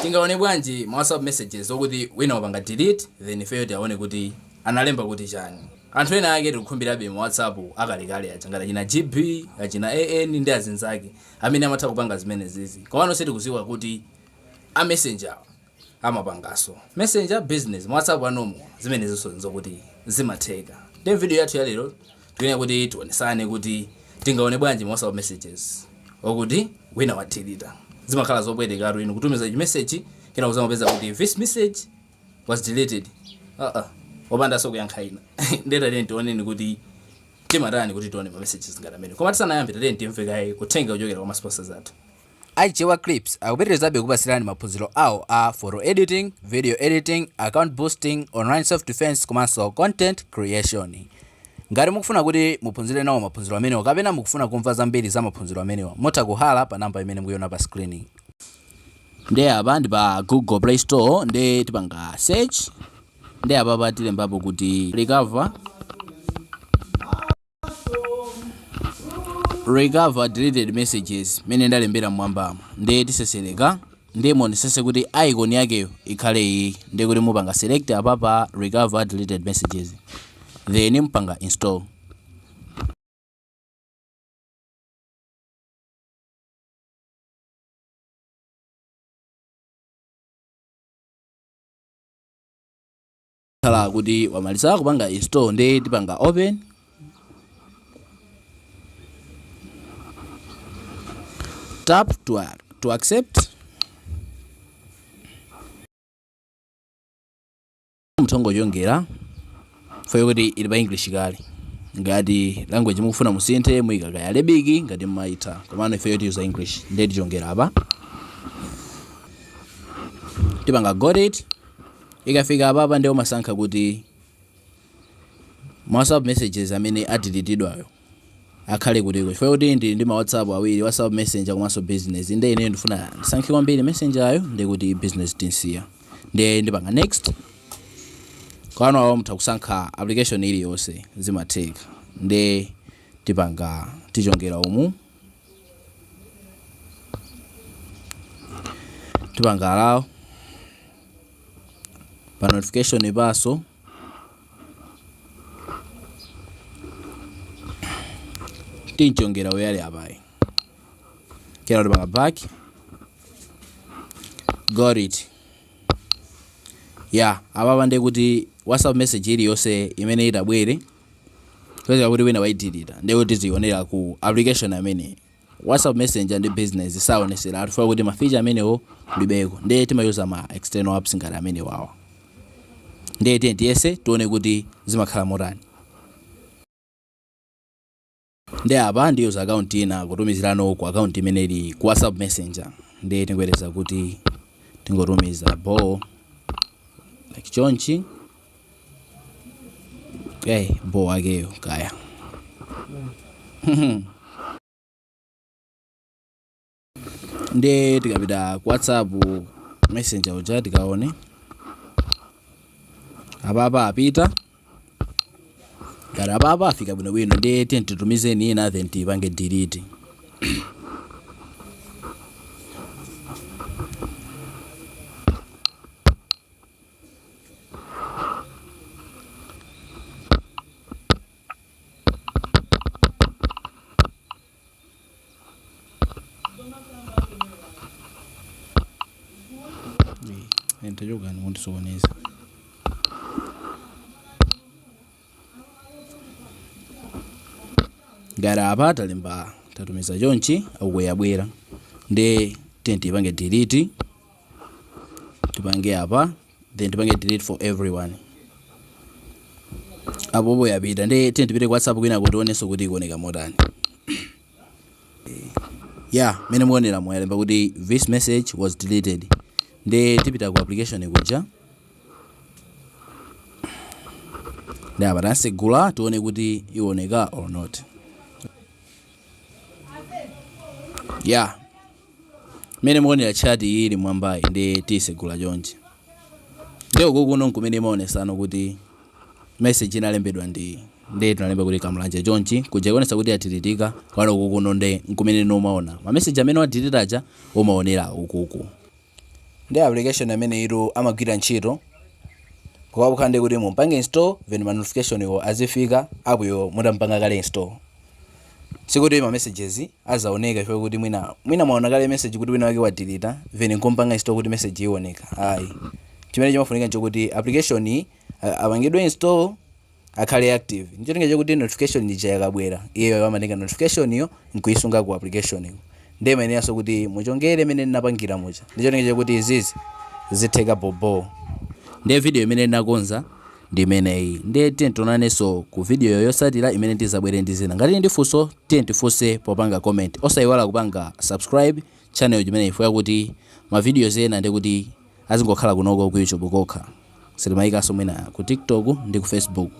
tingaone bwanji ma WhatsApp messages okuti wina wapanga delete then failed aone kuti analemba kuti chani. Anthu ena ake tikukhumbirabe mu WhatsApp akalekale achangala china GB achina AN ndi azinzake amene amatha kupanga zimene zizi. Kwano seti kuziwa kuti a messenger amapangaso messenger business mu WhatsApp anomo zimene zisonzo kuti zimatheka. Then video yathu ya lero tikuyena kuti tionesane kuti tingaone bwanji mu WhatsApp messages okuti wina wadelete. Zimakhala zobweteka inu kutumiza message kena uzamapeza kuti this message was deleted. Opanda sokuyankha ina. Ndeta lenti oneni kuti timatani kuti tione ma messages ngati amene. Koma tisanayambe lenti timvekaye kutenga kuchokera kwa sponsors athu. Aichewa Clips akupitirizabe kupasirani maphunziro awo a photo editing, video editing, account boosting, online self defense komanso content creation. Ngati mukufuna kuti muphunzire nawo maphunziro amenewa kapena mukufuna kumva zambiri za maphunziro amenewa mutha kuhala pa namba imene mukuiona pa screen. Ndi apa ndi pa Google Play Store ndi tipanga search ndi apa patilembapo kuti recover deleted messages mene ndalembera mwamba ndi tiseseleka ndi monisese kuti icon yakeyo ikhale iyi ndi kuti mupanga select apa pa recover deleted messages then mpanga install. Kala kuti wamaliza kupanga install ndi tipanga open. Tap to accept. Mtongo yongera fayo kuti ili pa English kali. Ngati language mukufuna musinthe muika ya Arabic ngati maita. Komano fayo use English ndi tichongera apa. Tipanga got it. Ikafika apa ndio masankha kuti WhatsApp messages amene adelitedwayo akhale kutiko. Fayo kuti ndi ma WhatsApp awiri, WhatsApp Messenger komanso business. Ndi ine ndifuna sankhe kwambiri Messenger ayo ndi kuti business tinsiya. Ndi ndipanga next. Kwano awo mutha kusankha application iliyonse zimatheka. Ndi tipanga tichongera umu. Tipanga allow. Pa notification ipaso. Tinchongera uyale apai. Kera tipanga back. Got it. Yeah, apa ndi kuti WhatsApp message iliyonse imene itabwere kweza kuti wina waidelete ndi kuti zionera ku application amene WhatsApp Messenger ndi business saonesera atufuna kuti mafeature amenewo libeko ndi timayuza ma external apps ngati amene wawa ndi tiyese tione kuti zimakhala motani. Ndi apa ndi user account ina kutumizirano ku account imene ili ku WhatsApp Messenger ndi tingwereza kuti tingotumiza bo like chonchi. Okay, bo akeyo kaya. Ndi tikapita ku WhatsApp Messenger uja tikaone. Apa apita. Gara apa afika bwino bwino ndi titutumizeni ina then tipange delete. Nitajoga nikusooneza. Gara apa talemba tatumiza chonchi akuyabwera ndi tipange delete. Tipange apa then tipange delete for everyone. Apo yapita ndi tipite ku WhatsApp kwina kuti onenso kuti ikuoneka motani. Yeah, mene muonera mwalemba kuti this message was deleted. Ndi tipita ku application kuja. Ndi apa tansegula tuone kuti ioneka or not. Yeah. Mene muonera chat ili mwambayi ndi tisegula chonchi. Leo kuno kumene maonesano kuti message inalembedwa ndi tunalemba kuti Kamlanje chonchi kuja kuonesa kuti atilitika kwalo kuno ndi nkumene no maona. Ma message amene wadelete aja umaonera ukuku. ndi application amene iro amagwira ntchito kukhande kuti mumpange install then ma notification iwo azifika apo mutampanga kale install. Sikuti ma messages azaoneka ife kuti mwina mwaona kale message kuti wina wake wa delete then nkumpanga install kuti message ioneka. Ayi chimene chimafunika nchokuti application iyi apangidwe install akhale active. Ndicho tinga kuti notification ija yakabwera iyo amanika notification iyo nkuisunga ku application iyo. Ndiye maana yaso kuti muchongere mene ninapangira mucha. Ndicho tinga kuti izizi zitheka bobo. Ndiye video imene ndinakonza ndi imene iyi. Ndiye tionananso ku video yotsatira imene tizabwere ndi zina. Ngati ndi funso tifunse popanga comment. Osayiwala kupanga subscribe channel imene ifuna kuti ma videos ena ndi kuti azingokhala kunoko ku YouTube kokha. Silimayikaso mwina ku TikTok ndi ku Facebook.